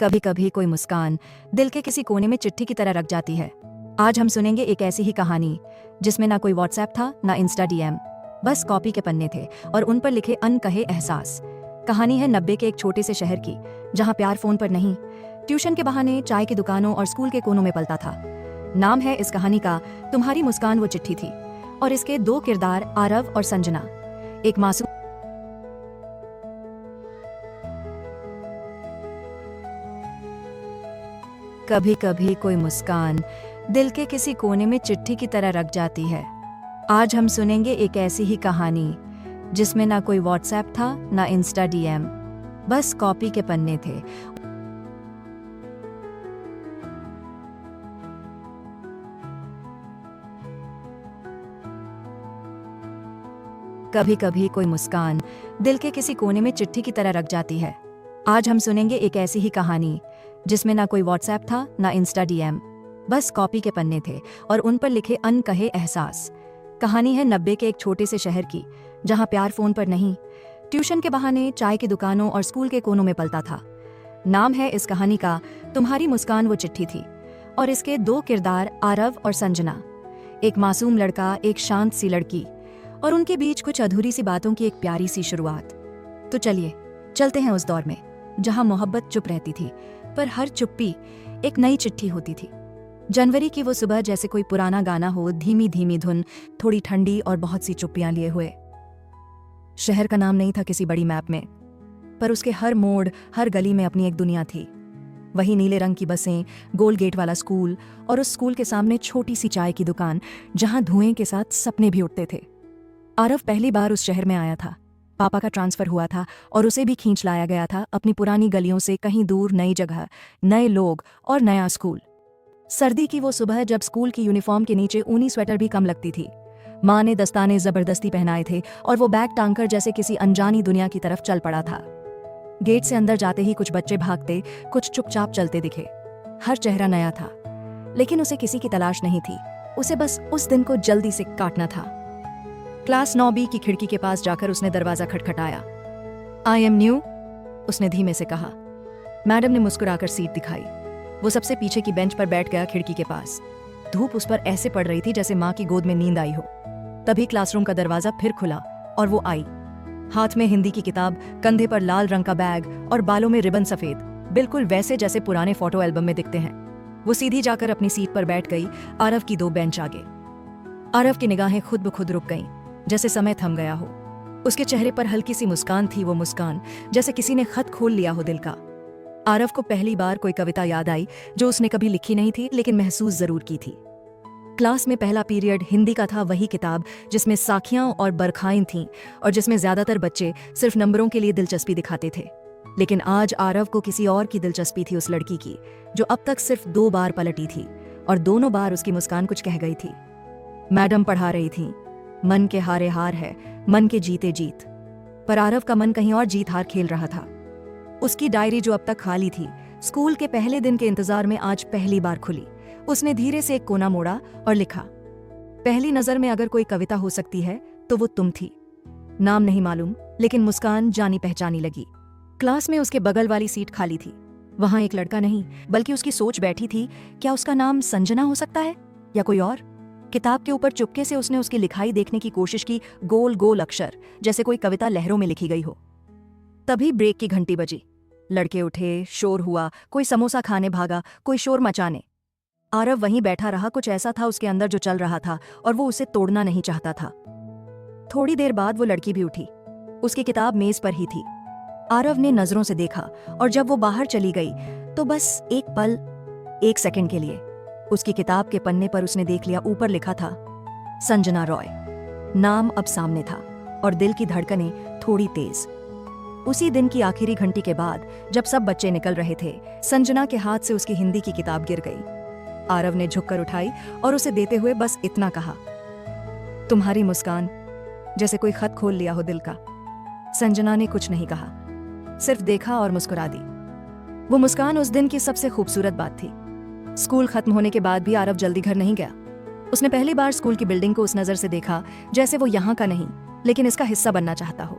कभी कभी कोई मुस्कान दिल के किसी कोने में चिट्ठी की तरह रख जाती है। आज हम सुनेंगे एक ऐसी ही कहानी जिसमें ना कोई व्हाट्सएप था ना इंस्टा डीएम, बस कॉपी के पन्ने थे और उन पर लिखे अनकहे एहसास। कहानी है 90 के एक छोटे से शहर की, जहाँ प्यार फोन पर नहीं, ट्यूशन के बहाने चाय की दुकानों और स्कूल के कोनों में पलता था। नाम है इस कहानी का तुम्हारी मुस्कान वो चिट्ठी थी, और इसके दो किरदार आरव और संजना। एक मासूम कभी कभी कोई मुस्कान दिल के किसी कोने में चिट्ठी की तरह रख जाती है। आज हम सुनेंगे एक ऐसी ही कहानी जिसमें ना कोई व्हाट्सएप था ना इंस्टा डीएम, बस कॉपी के पन्ने थे। कभी कभी कोई मुस्कान दिल के किसी कोने में चिट्ठी की तरह रख जाती है। आज हम सुनेंगे एक ऐसी ही कहानी जिसमें ना कोई व्हाट्सएप था ना इंस्टा डीएम, बस कॉपी के पन्ने थे और उन पर लिखे अनकहे एहसास। कहानी है 90 के एक छोटे से शहर की, जहां प्यार फोन पर नहीं, ट्यूशन के बहाने चाय की दुकानों और स्कूल के कोनों में पलता था। नाम है इस कहानी का तुम्हारी मुस्कान वो चिट्ठी थी, और इसके दो किरदार आरव और संजना। एक मासूम लड़का, एक शांत सी लड़की, और उनके बीच कुछ अधूरी सी बातों की एक प्यारी सी शुरुआत। तो चलिए चलते हैं उस दौर में जहां मोहब्बत चुप रहती थी, पर हर चुप्पी एक नई चिट्ठी होती थी। जनवरी की वो सुबह जैसे कोई पुराना गाना हो, धीमी धीमी धुन, थोड़ी ठंडी और बहुत सी चुप्पियां लिए हुए। शहर का नाम नहीं था किसी बड़ी मैप में, पर उसके हर मोड़, हर गली में अपनी एक दुनिया थी। वही नीले रंग की बसें, गोल गेट वाला स्कूल, और उस स्कूल के सामने छोटी सी चाय की दुकान जहां धुएं के साथ सपने भी उठते थे। आरव पहली बार उस शहर में आया था। पापा का ट्रांसफर हुआ था और उसे भी खींच लाया गया था अपनी पुरानी गलियों से कहीं दूर, नई जगह, नए लोग और नया स्कूल। सर्दी की वो सुबह जब स्कूल की यूनिफॉर्म के नीचे ऊनी स्वेटर भी कम लगती थी, माँ ने दस्ताने जबरदस्ती पहनाए थे और वो बैग टांगकर जैसे किसी अनजानी दुनिया की तरफ चल पड़ा था। गेट से अंदर जाते ही कुछ बच्चे भागते, कुछ चुपचाप चलते दिखे। हर चेहरा नया था, लेकिन उसे किसी की तलाश नहीं थी। उसे बस उस दिन को जल्दी से काटना था। क्लास 9B की खिड़की के पास जाकर उसने दरवाजा खटखटाया। आई एम न्यू, उसने धीमे से कहा। मैडम ने मुस्कुराकर सीट दिखाई। वो सबसे पीछे की बेंच पर बैठ गया, खिड़की के पास। धूप उस पर ऐसे पड़ रही थी जैसे माँ की गोद में नींद आई हो। तभी क्लासरूम का दरवाजा फिर खुला और वो आई, हाथ में हिंदी की किताब, कंधे पर लाल रंग का बैग और बालों में रिबन सफेद, बिल्कुल वैसे जैसे पुराने फोटो एल्बम में दिखते हैं। वो सीधी जाकर अपनी सीट पर बैठ गई, आरव की 2 बेंच आगे। आरव की निगाहें खुद ब खुद रुक गईं, जैसे समय थम गया हो। उसके चेहरे पर हल्की सी मुस्कान थी, वो मुस्कान जैसे किसी ने खत खोल लिया हो दिल का। आरव को पहली बार कोई कविता याद आई जो उसने कभी लिखी नहीं थी, लेकिन महसूस जरूर की थी। क्लास में पहला पीरियड हिंदी का था, वही किताब जिसमें साखियां और बरखाएं थीं और जिसमें ज्यादातर बच्चे सिर्फ नंबरों के लिए दिलचस्पी दिखाते थे। लेकिन आज आरव को किसी और की दिलचस्पी थी, उस लड़की की जो अब तक सिर्फ 2 बार पलटी थी, और दोनों बार उसकी मुस्कान कुछ कह गई थी। मैडम पढ़ा रही थी, मन के हारे हार है, मन के जीते जीत। पर आरव का मन कहीं और जीत हार खेल रहा था। उसकी डायरी जो अब तक खाली थी, स्कूल के पहले दिन के इंतजार में आज पहली बार खुली। उसने धीरे से एक कोना मोड़ा और लिखा, पहली नजर में अगर कोई कविता हो सकती है तो वो तुम थी। नाम नहीं मालूम, लेकिन मुस्कान जानी पहचानी लगी। क्लास में उसके बगल वाली सीट खाली थी। वहां एक लड़का नहीं, बल्कि उसकी सोच बैठी थी, क्या उसका नाम संजना हो सकता है या कोई और? किताब के ऊपर चुपके से उसने उसकी लिखाई देखने की कोशिश की, गोल गोल अक्षर, जैसे कोई कविता लहरों में लिखी गई हो। तभी ब्रेक की घंटी बजी। लड़के उठे, शोर हुआ, कोई समोसा खाने भागा, कोई शोर मचाने। आरव वहीं बैठा रहा। कुछ ऐसा था उसके अंदर जो चल रहा था और वो उसे तोड़ना नहीं चाहता था। थोड़ी देर बाद वो लड़की भी उठी। उसकी किताब मेज पर ही थी। आरव ने नजरों से देखा, और जब वो बाहर चली गई तो बस एक पल, 1 सेकंड के लिए उसकी किताब के पन्ने पर उसने देख लिया, ऊपर लिखा था संजना रॉय। नाम अब सामने था और दिल की धड़कनें थोड़ी तेज। उसी दिन की आखिरी घंटी के बाद जब सब बच्चे निकल रहे थे, संजना के हाथ से उसकी हिंदी की किताब गिर गई। आरव ने झुककर उठाई और उसे देते हुए बस इतना कहा, तुम्हारी मुस्कान, जैसे कोई खत खोल लिया हो दिल का। संजना ने कुछ नहीं कहा, सिर्फ देखा और मुस्कुरा दी। वो मुस्कान उस दिन की सबसे खूबसूरत बात थी। स्कूल खत्म होने के बाद भी आरव जल्दी घर नहीं गया। उसने पहली बार स्कूल की बिल्डिंग को उस नजर से देखा जैसे वो यहाँ का नहीं, लेकिन इसका हिस्सा बनना चाहता हो।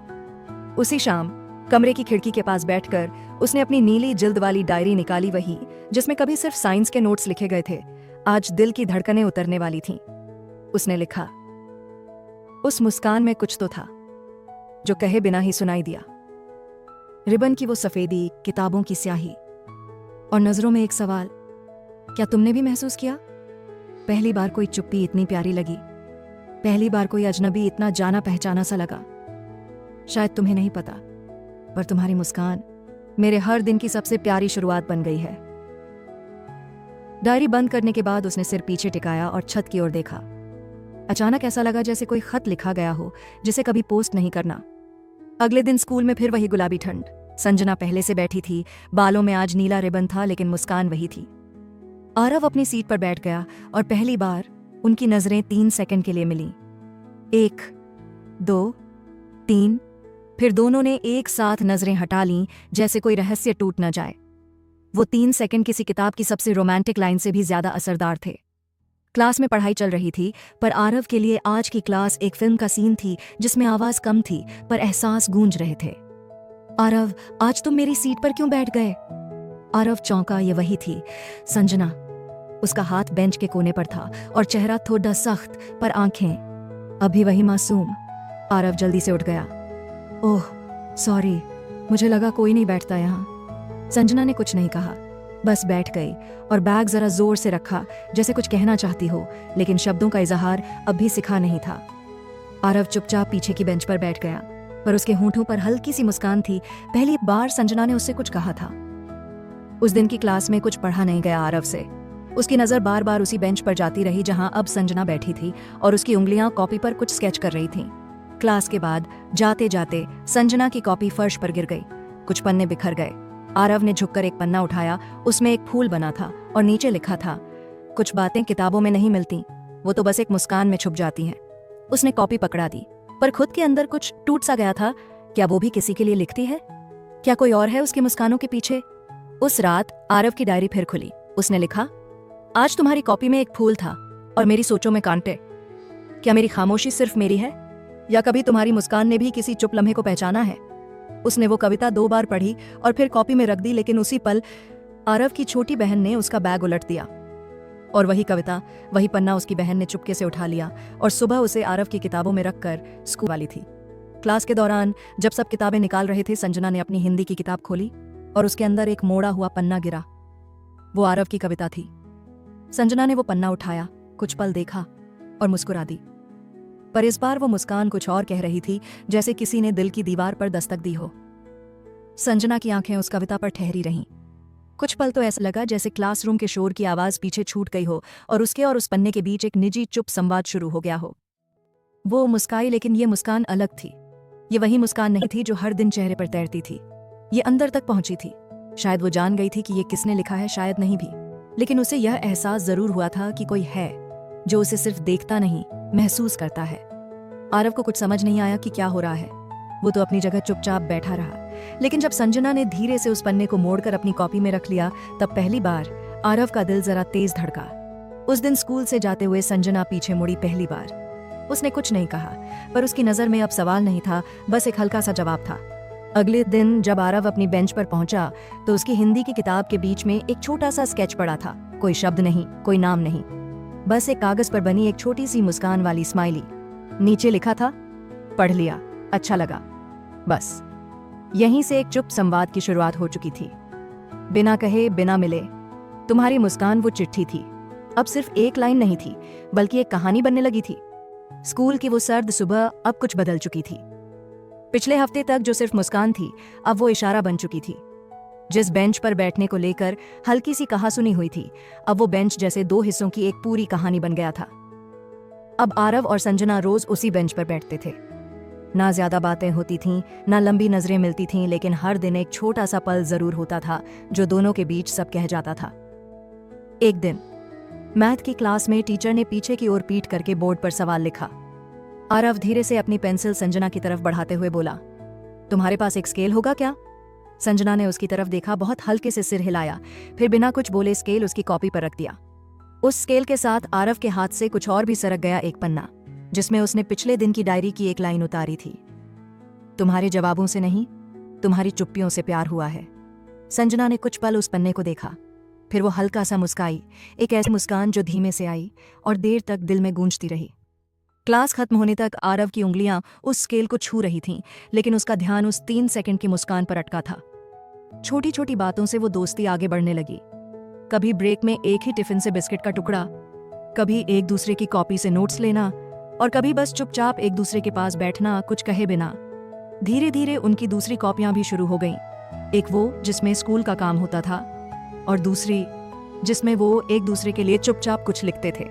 उसी शाम कमरे की खिड़की के पास बैठकर उसने अपनी नीली जिल्द वाली डायरी निकाली, वही जिसमें कभी सिर्फ साइंस के नोट्स लिखे गए थे, आज दिल की धड़कनें उतरने वाली थीं। उसने लिखा, उस मुस्कान में कुछ तो था जो कहे बिना ही सुनाई दिया। रिबन की वो सफेदी, किताबों की स्याही और नजरों में एक सवाल, क्या तुमने भी महसूस किया? पहली बार कोई चुप्पी इतनी प्यारी लगी, पहली बार कोई अजनबी इतना जाना पहचाना सा लगा। शायद तुम्हें नहीं पता, पर तुम्हारी मुस्कान मेरे हर दिन की सबसे प्यारी शुरुआत बन गई है। डायरी बंद करने के बाद उसने सिर पीछे टिकाया और छत की ओर देखा। अचानक ऐसा लगा जैसे कोई खत लिखा गया हो जिसे कभी पोस्ट नहीं करना। अगले दिन स्कूल में फिर वही गुलाबी ठंड। संजना पहले से बैठी थी, बालों में आज नीला रिबन था, लेकिन मुस्कान वही थी। आरव अपनी सीट पर बैठ गया और पहली बार उनकी नजरें 3 सेकंड के लिए मिली। 1, 2, 3, फिर दोनों ने एक साथ नजरें हटा लीं, जैसे कोई रहस्य टूट न जाए। वो 3 सेकंड किसी किताब की सबसे रोमांटिक लाइन से भी ज्यादा असरदार थे। क्लास में पढ़ाई चल रही थी, पर आरव के लिए आज की क्लास एक फिल्म का सीन थी जिसमें आवाज कम थी पर एहसास गूंज रहे थे। आरव, आज तुम मेरी सीट पर क्यों बैठ गए? आरव चौंका, ये वही थी, संजना। उसका हाथ बेंच के कोने पर था और चेहरा थोड़ा सख्त, पर आंखें अभी वही मासूम। आरव जल्दी से उठ गया। ओह सॉरी, मुझे लगा कोई नहीं बैठता यहाँ। संजना ने कुछ नहीं कहा, बस बैठ गई और बैग जरा जोर से रखा, जैसे कुछ कहना चाहती हो, लेकिन शब्दों का इजहार अब भी सिखा नहीं था। आरव चुपचाप पीछे की बेंच पर बैठ गया, पर उसके होंठों पर हल्की सी मुस्कान थी। पहली बार संजना ने उससे कुछ कहा था। उस दिन की क्लास में कुछ पढ़ा नहीं गया आरव से। उसकी नजर बार बार उसी बेंच पर जाती रही जहां अब संजना बैठी थी और उसकी उंगलियां कॉपी पर कुछ स्केच कर रही थीं। क्लास के बाद जाते जाते संजना की कॉपी फर्श पर गिर गई, कुछ पन्ने बिखर गए। आरव ने झुककर एक पन्ना उठाया, उसमें एक फूल बना था और नीचे लिखा था, कुछ बातें किताबों में नहीं मिलती, वो तो बस एक मुस्कान में छुप जाती हैं। उसने कॉपी पकड़ा दी, पर खुद के अंदर कुछ टूट सा गया था। क्या वो भी किसी के लिए लिखती है? क्या कोई और है उसकी मुस्कानों के पीछे? उस रात आरव की डायरी फिर खुली। उसने लिखा, आज तुम्हारी कॉपी में एक फूल था और मेरी सोचों में कांटे। क्या मेरी खामोशी सिर्फ मेरी है, या कभी तुम्हारी मुस्कान ने भी किसी चुप लम्हे को पहचाना है? उसने वो कविता 2 बार पढ़ी और फिर कॉपी में रख दी, लेकिन उसी पल आरव की छोटी बहन ने उसका बैग उलट दिया और वही कविता, वही पन्ना उसकी बहन ने चुपके से उठा लिया और सुबह उसे आरव की किताबों में रखकर स्कूल वाली थी। क्लास के दौरान जब सब किताबें निकाल रहे थे, संजना ने अपनी हिंदी की किताब खोली और उसके अंदर एक मोड़ा हुआ पन्ना गिरा। वो आरव की कविता थी। संजना ने वो पन्ना उठाया, कुछ पल देखा और मुस्कुरा दी, पर इस बार वो मुस्कान कुछ और कह रही थी, जैसे किसी ने दिल की दीवार पर दस्तक दी हो। संजना की आंखें उस कविता पर ठहरी रहीं। कुछ पल तो ऐसा लगा जैसे क्लासरूम के शोर की आवाज पीछे छूट गई हो और उसके और उस पन्ने के बीच एक निजी चुप संवाद शुरू हो गया हो। वो मुस्काई, लेकिन ये मुस्कान अलग थी। ये वही मुस्कान नहीं थी जो हर दिन चेहरे पर तैरती थी। ये अंदर तक पहुंची थी। शायद वो जान गई थी कि ये किसने लिखा है, शायद नहीं भी, लेकिन उसे यह एहसास जरूर हुआ था कि कोई है जो उसे सिर्फ देखता नहीं, महसूस करता है। आरव को कुछ समझ नहीं आया कि क्या हो रहा है। वो तो अपनी जगह चुपचाप बैठा रहा, लेकिन जब संजना ने धीरे से उस पन्ने को मोड़कर अपनी कॉपी में रख लिया, तब पहली बार आरव का दिल जरा तेज धड़का। उस दिन स्कूल से जाते हुए संजना पीछे मुड़ी पहली बार। उसने कुछ नहीं कहा, पर उसकी नजर में अब सवाल नहीं था, बस एक हल्का सा जवाब था। अगले दिन जब आरव अपनी बेंच पर पहुंचा, तो उसकी हिंदी की किताब के बीच में एक छोटा सा स्केच पड़ा था। कोई शब्द नहीं, कोई नाम नहीं, बस एक कागज पर बनी एक छोटी सी मुस्कान वाली स्माइली। नीचे लिखा था, पढ़ लिया, अच्छा लगा। बस यहीं से एक चुप संवाद की शुरुआत हो चुकी थी। बिना कहे, बिना मिले। तुम्हारी मुस्कान वो चिट्ठी थी। अब सिर्फ एक लाइन नहीं थी, बल्कि एक कहानी बनने लगी थी। स्कूल की वो सर्द सुबह अब कुछ बदल चुकी थी। पिछले हफ्ते तक जो सिर्फ मुस्कान थी, अब वो इशारा बन चुकी थी। जिस बेंच पर बैठने को लेकर हल्की सी कहासुनी हुई थी, अब वो बेंच जैसे 2 हिस्सों की एक पूरी कहानी बन गया था। अब आरव और संजना रोज उसी बेंच पर बैठते थे। ना ज्यादा बातें होती थीं, ना लंबी नजरें मिलती थीं, लेकिन हर दिन एक छोटा सा पल जरूर होता था जो दोनों के बीच सब कह जाता था। एक दिन मैथ की क्लास में टीचर ने पीछे की ओर पीट करके बोर्ड पर सवाल लिखा। आरव धीरे से अपनी पेंसिल संजना की तरफ बढ़ाते हुए बोला, तुम्हारे पास एक स्केल होगा क्या? संजना ने उसकी तरफ देखा, बहुत हल्के से सिर हिलाया, फिर बिना कुछ बोले स्केल उसकी कॉपी पर रख दिया। उस स्केल के साथ आरव के हाथ से कुछ और भी सरक गया, एक पन्ना जिसमें उसने पिछले दिन की डायरी की एक लाइन उतारी थी। तुम्हारे जवाबों से नहीं, तुम्हारी चुप्पियों से प्यार हुआ है। संजना ने कुछ पल उस पन्ने को देखा, फिर वो हल्का सा मुस्काई, एक ऐसी मुस्कान जो धीमे से आई और देर तक दिल में गूंजती रही। क्लास खत्म होने तक आरव की उंगलियां उस स्केल को छू रही थीं, लेकिन उसका ध्यान उस 3 सेकंड की मुस्कान पर अटका था। छोटी छोटी बातों से वो दोस्ती आगे बढ़ने लगी। कभी ब्रेक में एक ही टिफिन से बिस्किट का टुकड़ा, कभी एक दूसरे की कॉपी से नोट्स लेना, और कभी बस चुपचाप एक दूसरे के पास बैठना, कुछ कहे बिना। धीरे धीरे उनकी दूसरी कॉपियां भी शुरू हो गईं। एक वो जिसमें स्कूल का काम होता था, और दूसरी जिसमें वो एक दूसरे के लिए चुपचाप कुछ लिखते थे।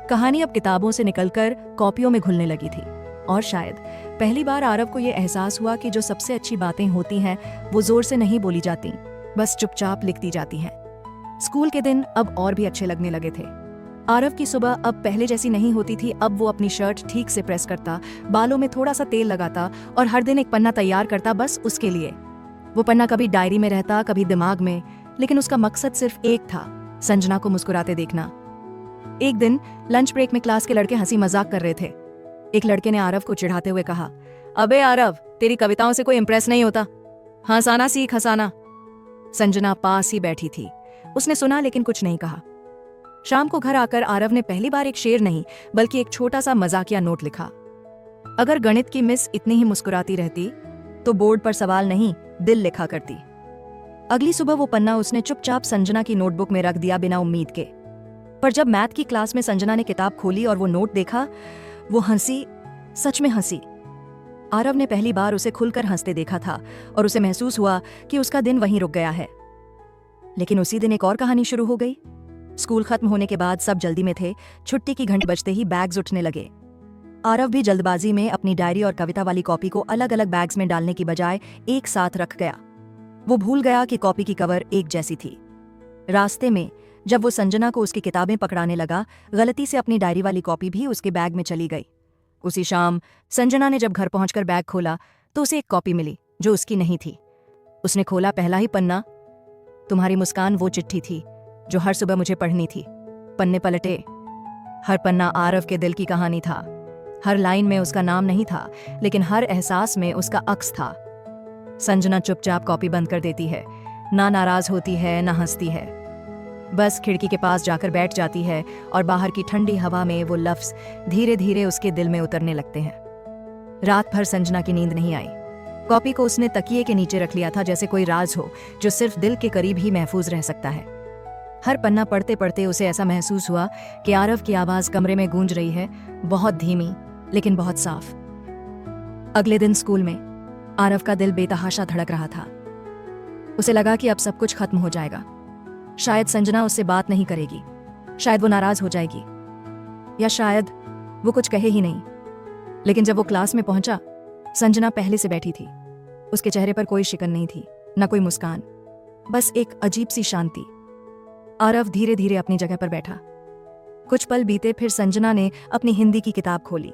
कहानी अब किताबों से निकलकर कॉपियों में घुलने लगी थी, और शायद पहली बार आरव को यह एहसास हुआ कि जो सबसे अच्छी बातें होती हैं वो जोर से नहीं बोली जाती, बस चुपचाप लिखती जाती हैं। स्कूल के दिन अब और भी अच्छे लगने लगे थे। आरव की सुबह अब पहले जैसी नहीं होती थी। अब वो अपनी शर्ट ठीक से प्रेस करता, बालों में थोड़ा सा तेल लगाता और हर दिन एक पन्ना तैयार करता बस उसके लिए। वो पन्ना कभी डायरी में रहता, कभी दिमाग में, लेकिन उसका मकसद सिर्फ एक था, संजना को मुस्कुराते देखना। एक दिन लंच ब्रेक में क्लास के लड़के हंसी मजाक कर रहे थे। एक लड़के ने आरव को चिढ़ाते हुए कहा, अबे आरव, तेरी कविताओं से कोई इंप्रेस नहीं होता, हंसाना सीख हंसाना। संजना पास ही बैठी थी, उसने सुना लेकिन कुछ नहीं कहा। शाम को घर आकर आरव ने पहली बार एक शेर नहीं बल्कि एक छोटा सा मजाकिया नोट लिखा। अगर गणित की मिस इतनी ही मुस्कुराती रहती तो बोर्ड पर सवाल नहीं, दिल लिखा करती। अगली सुबह वो पन्ना उसने चुपचाप संजना की नोटबुक में रख दिया बिना उम्मीद के। पर जब मैथ की क्लास में संजना ने किताब खोली और वो नोट देखा, वो हंसी, सच में हंसी। आरव ने पहली बार उसे खुलकर हंसते देखा था और उसे महसूस हुआ कि उसका दिन वहीं रुक गया है। लेकिन उसी दिन एक और कहानी शुरू हो गई। स्कूल खत्म होने के बाद सब जल्दी में थे। छुट्टी की घंटी बजते ही बैग्स उठने लगे। आरव भी जल्दबाजी में अपनी डायरी और कविता वाली कॉपी को अलग अलग बैग्स में डालने की बजाय एक साथ रख गया। वो भूल गया कि कॉपी की कवर एक जैसी थी। रास्ते में जब वो संजना को उसकी किताबें पकड़ाने लगा, गलती से अपनी डायरी वाली कॉपी भी उसके बैग में चली गई। उसी शाम संजना ने जब घर पहुंचकर बैग खोला तो उसे एक कॉपी मिली जो उसकी नहीं थी। उसने खोला पहला ही पन्ना। तुम्हारी मुस्कान वो चिट्ठी थी जो हर सुबह मुझे पढ़नी थी। पन्ने पलटे, हर पन्ना आरव के दिल की कहानी था। हर लाइन में उसका नाम नहीं था, लेकिन हर एहसास में उसका अक्स था। संजना चुपचाप कॉपी बंद कर देती है, ना नाराज होती है ना हंसती है, बस खिड़की के पास जाकर बैठ जाती है और बाहर की ठंडी हवा में वो लफ्ज धीरे धीरे उसके दिल में उतरने लगते हैं। रात भर संजना की नींद नहीं आई। कॉपी को उसने तकिए के नीचे रख लिया था, जैसे कोई राज हो जो सिर्फ दिल के करीब ही महफूज रह सकता है। हर पन्ना पढ़ते पढ़ते उसे ऐसा महसूस हुआ कि आरव की आवाज कमरे में गूंज रही है, बहुत धीमी लेकिन बहुत साफ। अगले दिन स्कूल में आरव का दिल बेतहाशा धड़क रहा था। उसे लगा कि अब सब कुछ खत्म हो जाएगा। शायद संजना उससे बात नहीं करेगी, शायद वो नाराज हो जाएगी, या शायद वो कुछ कहे ही नहीं। लेकिन जब वो क्लास में पहुंचा, संजना पहले से बैठी थी। उसके चेहरे पर कोई शिकन नहीं थी, न कोई मुस्कान, बस एक अजीब सी शांति। आरव धीरे धीरे अपनी जगह पर बैठा। कुछ पल बीते, फिर संजना ने अपनी हिंदी की किताब खोली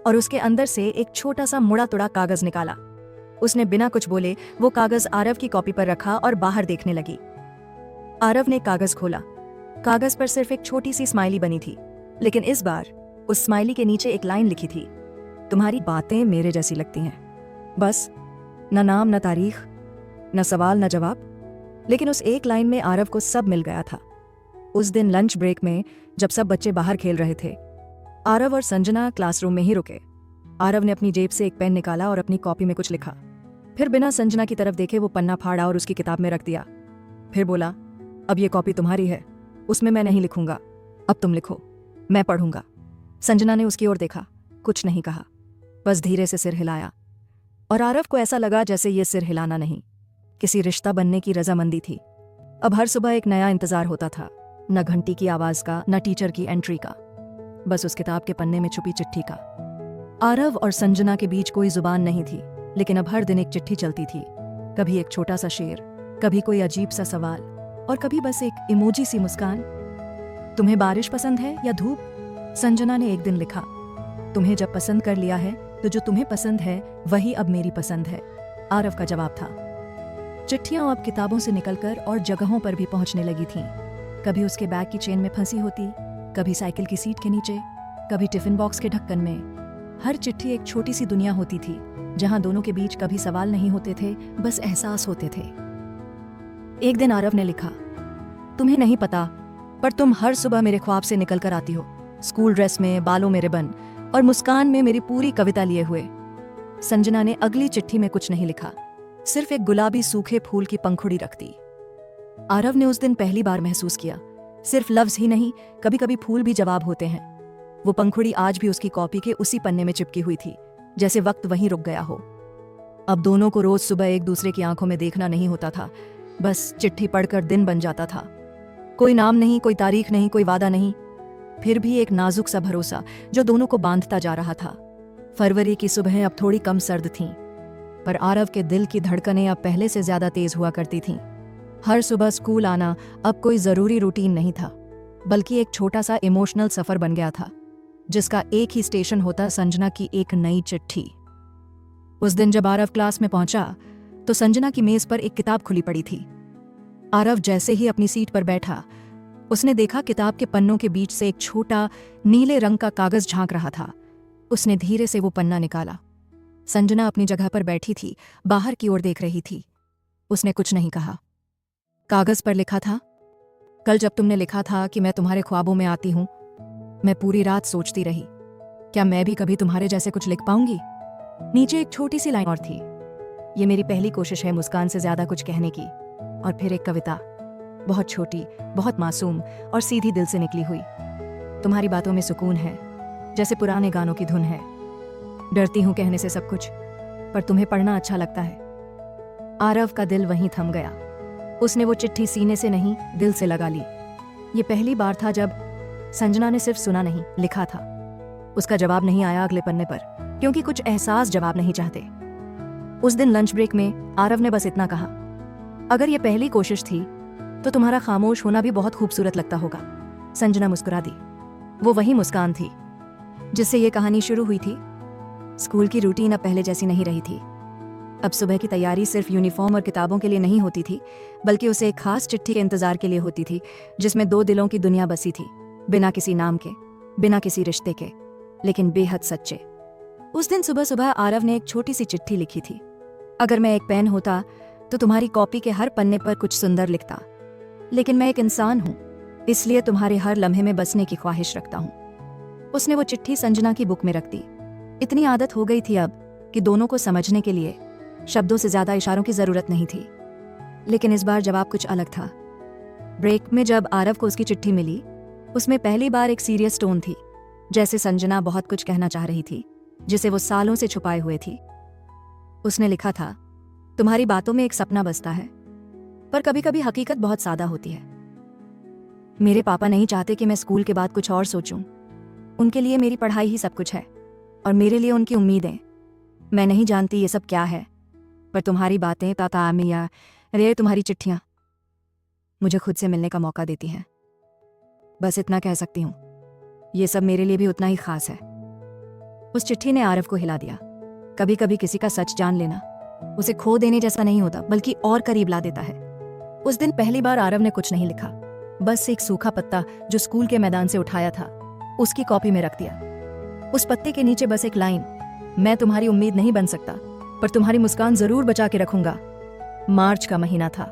और उसके अंदर से एक छोटा सा मुड़ा तुड़ा कागज निकाला। उसने बिना कुछ बोले वो कागज आरव की कॉपी पर रखा और बाहर देखने लगी। आरव ने कागज खोला। कागज पर सिर्फ एक छोटी सी स्माइली बनी थी, लेकिन इस बार उस स्माइली के नीचे एक लाइन लिखी थी, तुम्हारी बातें मेरे जैसी लगती हैं। बस न नाम न तारीख, न सवाल न जवाब, लेकिन उस एक लाइन में आरव को सब मिल गया था। उस दिन लंच ब्रेक में जब सब बच्चे बाहर खेल रहे थे, आरव और संजना क्लासरूम में ही रुके। आरव ने अपनी जेब से एक पेन निकाला और अपनी कॉपी में कुछ लिखा। फिर बिना संजना की तरफ देखे वो पन्ना फाड़ा और उसकी किताब में रख दिया। फिर बोला, अब ये कॉपी तुम्हारी है, उसमें मैं नहीं लिखूंगा, अब तुम लिखो, मैं पढ़ूंगा। संजना ने उसकी ओर देखा, कुछ नहीं कहा, बस धीरे से सिर हिलाया। और आरव को ऐसा लगा जैसे ये सिर हिलाना नहीं, किसी रिश्ता बनने की रजामंदी थी। अब हर सुबह एक नया इंतजार होता था, न घंटी की आवाज का, न टीचर की एंट्री का, बस उस किताब के पन्ने में छुपी चिट्ठी का। आरव और संजना के बीच कोई जुबान नहीं थी, लेकिन अब हर दिन एक चिट्ठी चलती थी। कभी एक छोटा सा शेर, कभी कोई अजीब सा सवाल, और कभी बस एक इमोजी सी मुस्कान। तुम्हें बारिश पसंद है या धूप? संजना ने एक दिन लिखा, तुम्हें जब पसंद कर लिया है तो जो तुम्हें पसंद है वही अब मेरी पसंद है। आरव का जवाब था। चिट्ठियां अब किताबों से निकलकर और जगहों पर भी पहुंचने लगी थीं। कभी उसके बैग की चेन में फंसी होती, कभी साइकिल की सीट के नीचे, कभी टिफिन बॉक्स के ढक्कन में। हर चिट्ठी एक छोटी सी दुनिया होती थी, जहां दोनों के बीच कभी सवाल नहीं होते थे, बस एहसास होते थे। एक दिन आरव ने लिखा, तुम्हें नहीं पता, पर तुम हर सुबह मेरे ख्वाब से निकल कर आती हो, स्कूल ड्रेस में, बालों में रिबन और मुस्कान में मेरी पूरी कविता लिए हुए। संजना ने अगली चिट्ठी में कुछ नहीं लिखा, सिर्फ एक गुलाबी सूखे फूल की पंखुड़ी रख दी। आरव ने उस दिन पहली बार महसूस किया, सिर्फ लफ्ज ही नहीं, कभी कभी फूल भी जवाब होते हैं। वो पंखुड़ी आज भी उसकी कॉपी के उसी पन्ने में चिपकी हुई थी, जैसे वक्त वहीं रुक गया हो। अब दोनों को रोज सुबह एक दूसरे की आंखों में देखना नहीं होता था, बस चिट्ठी पढ़कर दिन बन जाता था। कोई नाम नहीं, कोई तारीख नहीं, कोई वादा नहीं, फिर भी एक नाजुक सा भरोसा जो दोनों को बांधता जा रहा था। फरवरी की सुबहें अब थोड़ी कम सर्द थीं, पर आरव के दिल की धड़कनें अब पहले से ज्यादा तेज हुआ करती थीं। हर सुबह स्कूल आना अब कोई जरूरी रूटीन नहीं था, बल्कि एक छोटा सा इमोशनल सफर बन गया था, जिसका एक ही स्टेशन होता संजना की एक नई चिट्ठी। उस दिन जब आरव क्लास में पहुंचा तो संजना की मेज पर एक किताब खुली पड़ी थी। आरव जैसे ही अपनी सीट पर बैठा, उसने देखा किताब के पन्नों के बीच से एक छोटा नीले रंग का कागज झांक रहा था। उसने धीरे से वो पन्ना निकाला। संजना अपनी जगह पर बैठी थी, बाहर की ओर देख रही थी। उसने कुछ नहीं कहा। कागज पर लिखा था, कल जब तुमने लिखा था कि मैं तुम्हारे ख्वाबों में आती हूं, मैं पूरी रात सोचती रही, क्या मैं भी कभी तुम्हारे जैसे कुछ लिख पाऊंगी। नीचे एक छोटी सी लाइन और थी, ये मेरी पहली कोशिश है मुस्कान से ज्यादा कुछ कहने की। और फिर एक कविता, बहुत छोटी, बहुत मासूम और सीधी दिल से निकली हुई। तुम्हारी बातों में सुकून है, जैसे पुराने गानों की धुन है। डरती हूं कहने से सब कुछ, पर तुम्हें पढ़ना अच्छा लगता है। आरव का दिल वहीं थम गया। उसने वो चिट्ठी सीने से नहीं, दिल से लगा ली। ये पहली बार था जब संजना ने सिर्फ सुना नहीं, लिखा था। उसका जवाब नहीं आया अगले पन्ने पर, क्योंकि कुछ एहसास जवाब नहीं चाहते। उस दिन लंच ब्रेक में आरव ने बस इतना कहा, अगर ये पहली कोशिश थी तो तुम्हारा खामोश होना भी बहुत खूबसूरत लगता होगा। संजना मुस्कुरा दी। वो वही मुस्कान थी जिससे ये कहानी शुरू हुई थी। स्कूल की रूटीन अब पहले जैसी नहीं रही थी। अब सुबह की तैयारी सिर्फ यूनिफॉर्म और किताबों के लिए नहीं होती थी, बल्कि उसे एक खास चिट्ठी के इंतजार के लिए होती थी, जिसमें दो दिलों की दुनिया बसी थी, बिना किसी नाम के, बिना किसी रिश्ते के, लेकिन बेहद सच्चे। उस दिन सुबह सुबह आरव ने एक छोटी सी चिट्ठी लिखी थी, अगर मैं एक पेन होता तो तुम्हारी कॉपी के हर पन्ने पर कुछ सुंदर लिखता, लेकिन मैं एक इंसान हूं, इसलिए तुम्हारे हर लम्हे में बसने की ख्वाहिश रखता हूं। उसने वो चिट्ठी संजना की बुक में रख दी। इतनी आदत हो गई थी अब कि दोनों को समझने के लिए शब्दों से ज्यादा इशारों की जरूरत नहीं थी। लेकिन इस बार जवाब कुछ अलग था। ब्रेक में जब आरव को उसकी चिट्ठी मिली, उसमें पहली बार एक सीरियस टोन थी, जैसे संजना बहुत कुछ कहना चाह रही थी, जिसे वो सालों से छुपाए हुए थी। उसने लिखा था, तुम्हारी बातों में एक सपना बसता है, पर कभी कभी हकीकत बहुत सादा होती है। मेरे पापा नहीं चाहते कि मैं स्कूल के बाद कुछ और सोचूं। उनके लिए मेरी पढ़ाई ही सब कुछ है, और मेरे लिए उनकी उम्मीदें। मैं नहीं जानती ये सब क्या है, पर तुम्हारी बातें, ताता मियाँ, रे तुम्हारी चिट्ठियां मुझे खुद से मिलने का मौका देती हैं। बस इतना कह सकती हूँ, ये सब मेरे लिए भी उतना ही खास है। उस चिट्ठी ने आरव को हिला दिया। कभी कभी किसी का सच जान लेना उसे खो देने जैसा नहीं होता, बल्कि और करीब ला देता है। उस दिन पहली बार आरव ने कुछ नहीं लिखा, बस एक सूखा पत्ता जो स्कूल के मैदान से उठाया था, उसकी कॉपी में रख दिया। उस पत्ते के नीचे बस एक लाइन, मैं तुम्हारी उम्मीद नहीं बन सकता, पर तुम्हारी मुस्कान जरूर बचा के रखूंगा। मार्च का महीना था।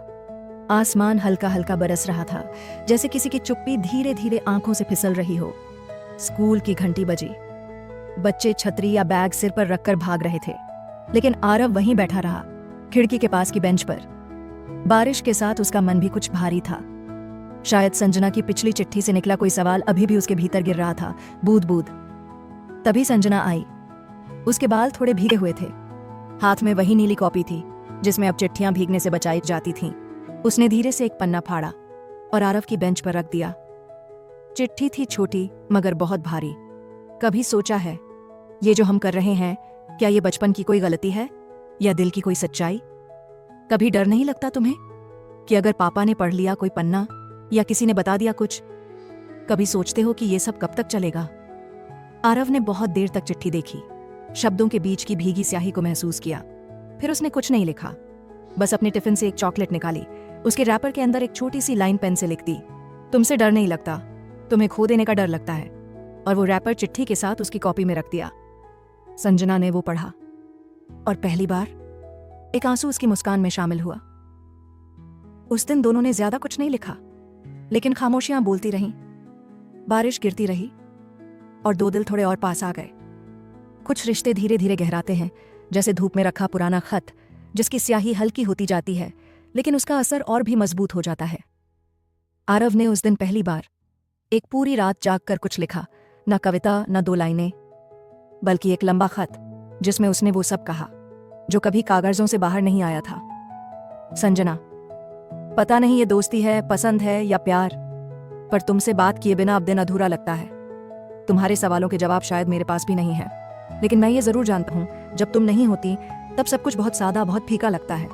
आसमान हल्का हल्का बरस रहा था, जैसे किसी की चुप्पी धीरे धीरे आंखों से फिसल रही हो। स्कूल की घंटी बजी। बच्चे छतरी या बैग सिर पर रखकर भाग रहे थे, लेकिन आरव वहीं बैठा रहा, खिड़की के पास की बेंच पर। बारिश के साथ उसका मन भी कुछ भारी था। शायद संजना की पिछली चिट्ठी से निकला कोई सवाल अभी भी उसके भीतर गिर रहा था, बूंद बूंद। तभी संजना आई। उसके बाल थोड़े भीगे हुए थे, हाथ में वही नीली कॉपी थी जिसमें अब चिट्ठियां भीगने से बचाई जाती थीं। उसने धीरे से एक पन्ना फाड़ा और आरव की बेंच पर रख दिया। चिट्ठी थी छोटी मगर बहुत भारी। कभी सोचा है, ये जो हम कर रहे हैं, क्या ये बचपन की कोई गलती है या दिल की कोई सच्चाई? कभी डर नहीं लगता तुम्हें कि अगर पापा ने पढ़ लिया कोई पन्ना या किसी ने बता दिया कुछ? कभी सोचते हो कि ये सब कब तक चलेगा? आरव ने बहुत देर तक चिट्ठी देखी, शब्दों के बीच की भीगी स्याही को महसूस किया। फिर उसने कुछ नहीं लिखा, बस अपने टिफिन से एक चॉकलेट निकाली, उसके रैपर के अंदर एक छोटी सी लाइन पेन से लिख दी, तुमसे डर नहीं लगता, तुम्हें खो देने का डर लगता है, और वो रैपर चिट्ठी के साथ उसकी कॉपी में रख दिया। संजना ने वो पढ़ा और पहली बार एक आंसू उसकी मुस्कान में शामिल हुआ। उस दिन दोनों ने ज्यादा कुछ नहीं लिखा, लेकिन खामोशियां बोलती रहीं, बारिश गिरती रही और दो दिल थोड़े और पास आ गए। कुछ रिश्ते धीरे धीरे गहराते हैं, जैसे धूप में रखा पुराना खत जिसकी स्याही हल्की होती जाती है लेकिन उसका असर और भी मजबूत हो जाता है। आरव ने उस दिन पहली बार एक पूरी रात जागकर कुछ लिखा, न कविता न 2 लाइनें, बल्कि एक लंबा खत जिसमें उसने वो सब कहा जो कभी कागजों से बाहर नहीं आया था। संजना, पता नहीं ये दोस्ती है, पसंद है या प्यार, पर तुमसे बात किए बिना अब दिन अधूरा लगता है। तुम्हारे सवालों के जवाब शायद मेरे पास भी नहीं है, लेकिन मैं ये जरूर जानता हूँ जब तुम नहीं होती तब सब कुछ बहुत सादा, बहुत फीका लगता है।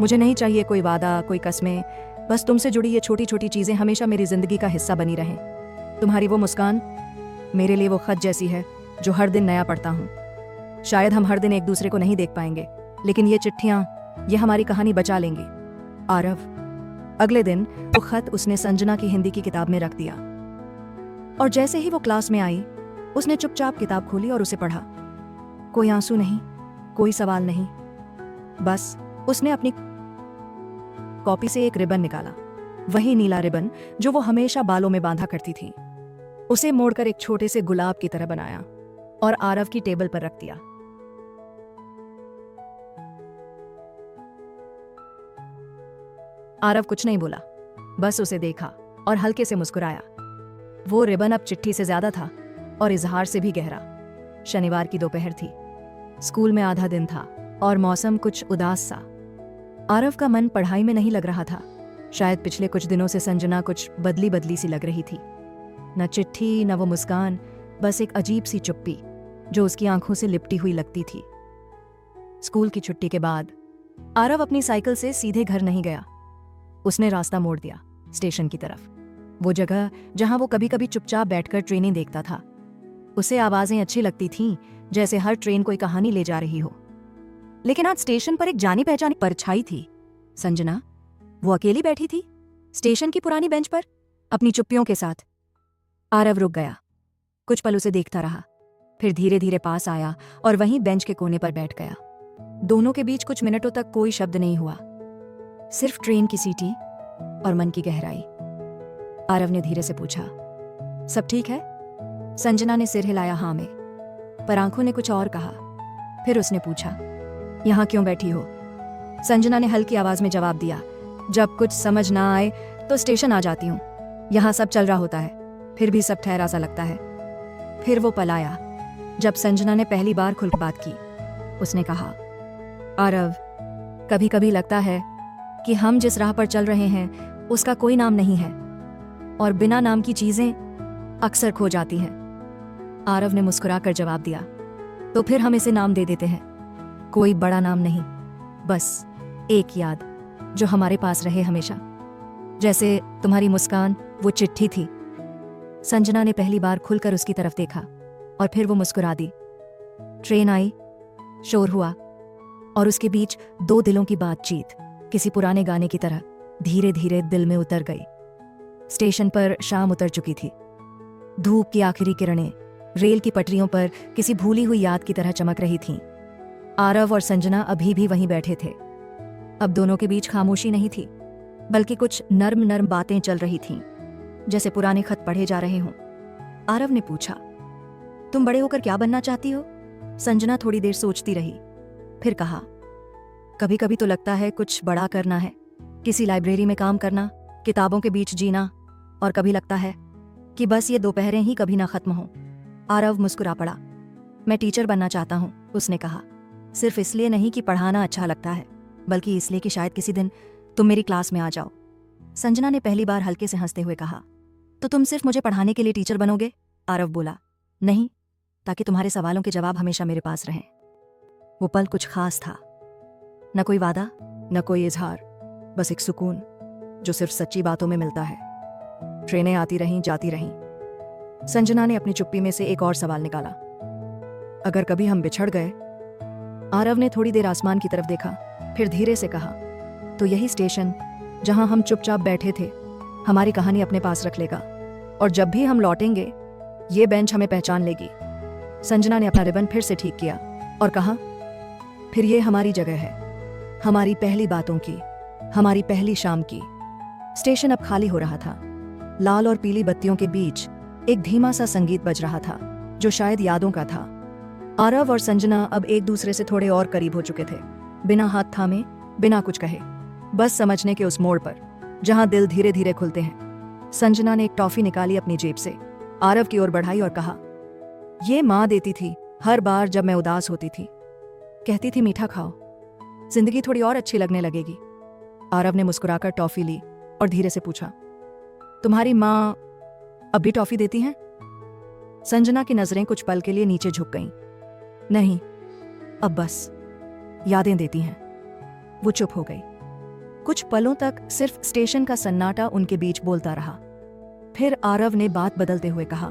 मुझे नहीं चाहिए कोई वादा, कोई कस्में, बस तुमसे जुड़ी ये छोटी छोटी चीजें हमेशा मेरी जिंदगी का हिस्सा बनी रहें। तुम्हारी वो मुस्कान मेरे लिए वो खत जैसी है जो हर दिन नया पढ़ता हूँ। शायद हम हर दिन एक दूसरे को नहीं देख पाएंगे, लेकिन ये चिट्ठियां, ये हमारी कहानी बचा लेंगी। आरव। अगले दिन वो खत उसने संजना की हिंदी की किताब में रख दिया और जैसे ही वो क्लास में आई उसने चुपचाप किताब खोली और उसे पढ़ा। कोई आंसू नहीं, कोई सवाल नहीं, बस उसने अपनी कॉपी से एक रिबन निकाला, वही नीला रिबन जो वो हमेशा बालों में बांधा करती थी। उसे मोड़कर एक छोटे से गुलाब की तरह बनाया और आरव की टेबल पर रख दिया। आरव कुछ नहीं बोला, बस उसे देखा और हल्के से मुस्कुराया। वो रिबन अब चिट्ठी से ज्यादा था और इजहार से भी गहरा। शनिवार की दोपहर थी, स्कूल में आधा दिन था और मौसम कुछ उदास सा। आरव का मन पढ़ाई में नहीं लग रहा था। शायद पिछले कुछ दिनों से संजना कुछ बदली बदली सी लग रही थी। न चिट्ठी, न वो मुस्कान, बस एक अजीब सी चुप्पी जो उसकी आंखों से लिपटी हुई लगती थी। स्कूल की छुट्टी के बाद आरव अपनी साइकिल से सीधे घर नहीं गया। उसने रास्ता मोड़ दिया स्टेशन की तरफ, वो जगह जहां वो कभी कभी चुपचाप बैठकर ट्रेनें देखता था। उसे आवाजें अच्छी लगती थीं, जैसे हर ट्रेन कोई कहानी ले जा रही हो। लेकिन आज स्टेशन पर एक जानी पहचानी परछाई थी। संजना, वो अकेली बैठी थी स्टेशन की पुरानी बेंच पर, अपनी चुप्पियों के साथ। आरव रुक गया, कुछ पल उसे देखता रहा, फिर धीरे धीरे पास आया और वहीं बेंच के कोने पर बैठ गया। दोनों के बीच कुछ मिनटों तक कोई शब्द नहीं हुआ, सिर्फ ट्रेन की सीटी और मन की गहराई। आरव ने धीरे से पूछा, सब ठीक है? संजना ने सिर हिलाया हाँ में, पर आंखों ने कुछ और कहा। फिर उसने पूछा, यहाँ क्यों बैठी हो? संजना ने हल्की आवाज में जवाब दिया, जब कुछ समझ ना आए तो स्टेशन आ जाती हूँ। यहाँ सब चल रहा होता है, फिर भी सब ठहरा सा लगता है। फिर वो पल आया जब संजना ने पहली बार खुलकर बात की। उसने कहा, आरव, कभी कभी लगता है कि हम जिस राह पर चल रहे हैं उसका कोई नाम नहीं है और बिना नाम की चीजें अक्सर खो जाती हैं। आरव ने मुस्कुराकर जवाब दिया, तो फिर हम इसे नाम दे देते हैं। कोई बड़ा नाम नहीं, बस एक याद जो हमारे पास रहे हमेशा, जैसे तुम्हारी मुस्कान वो चिट्ठी थी। संजना ने पहली बार खुलकर उसकी तरफ देखा और फिर वो मुस्कुरा दी। ट्रेन आई, शोर हुआ और उसके बीच दो दिलों की बातचीत किसी पुराने गाने की तरह धीरे धीरे दिल में उतर गई। स्टेशन पर शाम उतर चुकी थी। धूप की आखिरी किरणें रेल की पटरियों पर किसी भूली हुई याद की तरह चमक रही थीं। आरव और संजना अभी भी वहीं बैठे थे। अब दोनों के बीच खामोशी नहीं थी, बल्कि कुछ नर्म नर्म बातें चल रही थीं, जैसे पुराने खत पढ़े जा रहे हों। आरव ने पूछा, तुम बड़े होकर क्या बनना चाहती हो? संजना थोड़ी देर सोचती रही, फिर कहा, कभी कभी तो लगता है कुछ बड़ा करना है, किसी लाइब्रेरी में काम करना, किताबों के बीच जीना, और कभी लगता है कि बस ये दोपहरें ही कभी ना खत्म हो। आरव मुस्कुरा पड़ा। मैं टीचर बनना चाहता हूँ, उसने कहा, सिर्फ इसलिए नहीं कि पढ़ाना अच्छा लगता है, बल्कि इसलिए कि शायद किसी दिन तुम मेरी क्लास में आ जाओ। संजना ने पहली बार हल्के से हंसते हुए कहा, तो तुम सिर्फ मुझे पढ़ाने के लिए टीचर बनोगे? आरव बोला, नहीं, ताकि तुम्हारे सवालों के जवाब हमेशा मेरे पास रहें। वो पल कुछ खास था, न कोई वादा, न कोई इजहार, बस एक सुकून जो सिर्फ सच्ची बातों में मिलता है। ट्रेनें आती रहीं, जाती रहीं। संजना ने अपनी चुप्पी में से एक और सवाल निकाला, अगर कभी हम बिछड़ गए? आरव ने थोड़ी देर आसमान की तरफ देखा, फिर धीरे से कहा, तो यही स्टेशन जहां हम चुपचाप बैठे थे हमारी कहानी अपने पास रख लेगा, और जब भी हम लौटेंगे ये बेंच हमें पहचान लेगी। संजना ने अपना रिबन फिर से ठीक किया और कहा, फिर ये हमारी जगह है, हमारी पहली बातों की, हमारी पहली शाम की। स्टेशन अब खाली हो रहा था। लाल और पीली बत्तियों के बीच एक धीमा सा संगीत बज रहा था जो शायद यादों का था। आरव और संजना अब एक दूसरे से थोड़े और करीब हो चुके थे, बिना हाथ थामे, बिना कुछ कहे, बस समझने के उस मोड़ पर जहां दिल धीरे धीरे खुलते हैं। संजना ने एक टॉफी निकाली अपनी जेब से, आरव की ओर बढ़ाई और कहा, ये माँ देती थी हर बार जब मैं उदास होती थी। कहती थी मीठा खाओ, जिंदगी थोड़ी और अच्छी लगने लगेगी। आरव ने मुस्कुराकर टॉफी ली और धीरे से पूछा, तुम्हारी माँ अब भी टॉफी देती हैं? संजना की नजरें कुछ पल के लिए नीचे झुक गईं। नहीं, अब बस यादें देती हैं। वो चुप हो गई। कुछ पलों तक सिर्फ स्टेशन का सन्नाटा उनके बीच बोलता रहा। फिर आरव ने बात बदलते हुए कहा,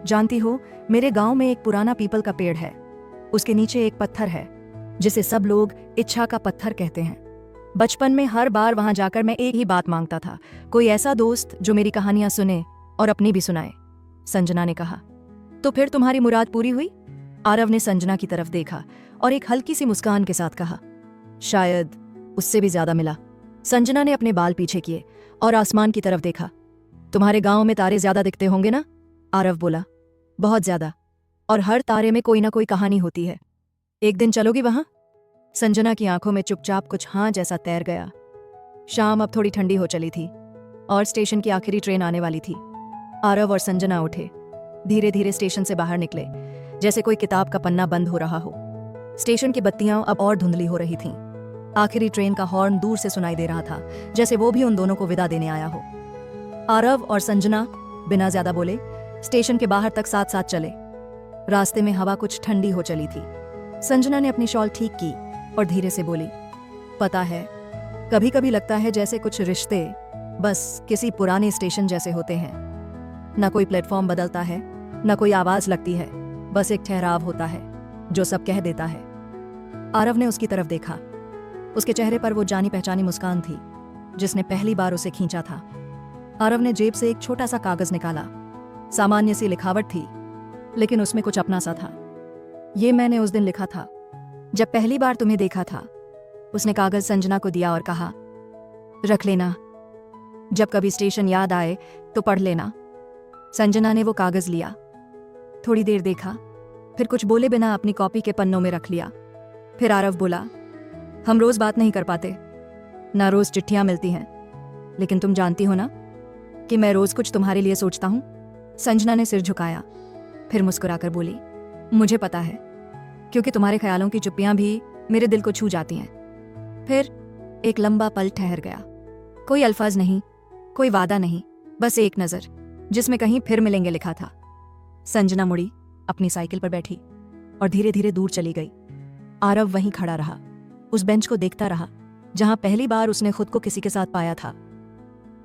जानती हो, मेरे गांव में एक पुराना पीपल का पेड़ है। उसके नीचे एक पत्थर है जिसे सब लोग इच्छा का पत्थर कहते हैं। बचपन में हर बार वहां जाकर मैं एक ही बात मांगता था, कोई ऐसा दोस्त जो मेरी कहानियां सुने और अपनी भी सुनाए। संजना ने कहा, तो फिर तुम्हारी मुराद पूरी हुई? आरव ने संजना की तरफ देखा और एक हल्की सी मुस्कान के साथ कहा, शायद उससे भी ज्यादा मिला। संजना ने अपने बाल पीछे किए और आसमान की तरफ देखा। तुम्हारे गांव में तारे ज्यादा दिखते होंगे ना? आरव बोला, बहुत ज्यादा, और हर तारे में कोई ना कोई कहानी होती है। एक दिन चलोगी वहां? संजना की आंखों में चुपचाप कुछ हाँ जैसा तैर गया। शाम अब थोड़ी ठंडी हो चली थी और स्टेशन की आखिरी ट्रेन आने वाली थी। आरव और संजना उठे, धीरे धीरे स्टेशन से बाहर निकले, जैसे कोई किताब का पन्ना बंद हो रहा हो। स्टेशन की बत्तियां अब और धुंधली हो रही थीं। आखिरी ट्रेन का हॉर्न दूर से सुनाई दे रहा था, जैसे वो भी उन दोनों को विदा देने आया हो। आरव और संजना बिना ज्यादा बोले स्टेशन के बाहर तक साथ साथ चले। रास्ते में हवा कुछ ठंडी हो चली थी। संजना ने अपनी शॉल ठीक की और धीरे से बोली, पता है, कभी कभी लगता है जैसे कुछ रिश्ते बस किसी पुराने स्टेशन जैसे होते हैं। ना कोई प्लेटफॉर्म बदलता है, ना कोई आवाज लगती है, बस एक ठहराव होता है जो सब कह देता है। आरव ने उसकी तरफ देखा। उसके चेहरे पर वो जानी पहचानी मुस्कान थी जिसने पहली बार उसे खींचा था। आरव ने जेब से एक छोटा सा कागज निकाला। सामान्य सी लिखावट थी, लेकिन उसमें कुछ अपना सा था। ये मैंने उस दिन लिखा था जब पहली बार तुम्हें देखा था। उसने कागज संजना को दिया और कहा, रख लेना, जब कभी स्टेशन याद आए तो पढ़ लेना। संजना ने वो कागज लिया, थोड़ी देर देखा, फिर कुछ बोले बिना अपनी कॉपी के पन्नों में रख लिया। फिर आरव बोला, हम रोज बात नहीं कर पाते, ना रोज चिट्ठियां मिलती हैं, लेकिन तुम जानती हो ना कि मैं रोज कुछ तुम्हारे लिए सोचता हूं। संजना ने सिर झुकाया, फिर मुस्कुराकर बोली, मुझे पता है, क्योंकि तुम्हारे ख्यालों की चुप्पियां भी मेरे दिल को छू जाती हैं। फिर एक लंबा पल ठहर गया। कोई अल्फाज नहीं, कोई वादा नहीं, बस एक नजर जिसमें कहीं फिर मिलेंगे लिखा था। संजना मुड़ी, अपनी साइकिल पर बैठी और धीरे धीरे दूर चली गई। आरव वहीं खड़ा रहा, उस बेंच को देखता रहा जहां पहली बार उसने खुद को किसी के साथ पाया था।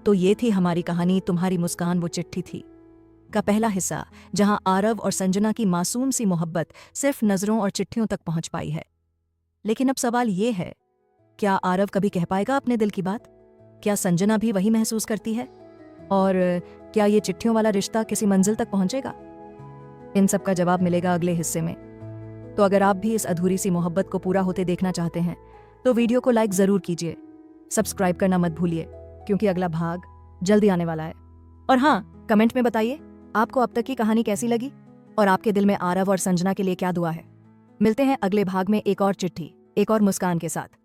तो ये थी हमारी कहानी, तुम्हारी मुस्कान वो चिट्ठी थी का पहला हिस्सा, जहां आरव और संजना की मासूम सी मोहब्बत सिर्फ नजरों और चिट्ठियों तक पहुंच पाई है। लेकिन अब सवाल ये है, क्या आरव कभी कह पाएगा अपने दिल की बात? क्या संजना भी वही महसूस करती है? और क्या ये चिट्ठियों वाला रिश्ता किसी मंजिल तक पहुंचेगा? इन सब का जवाब मिलेगा अगले हिस्से में। तो अगर आप भी इस अधूरी सी मोहब्बत को पूरा होते देखना चाहते हैं तो वीडियो को लाइक जरूर कीजिए, सब्सक्राइब करना मत भूलिए, क्योंकि अगला भाग जल्दी आने वाला है। और हाँ, कमेंट में बताइए आपको अब तक की कहानी कैसी लगी और आपके दिल में आरव और संजना के लिए क्या दुआ है। मिलते हैं अगले भाग में एक और चिट्ठी, एक और मुस्कान के साथ।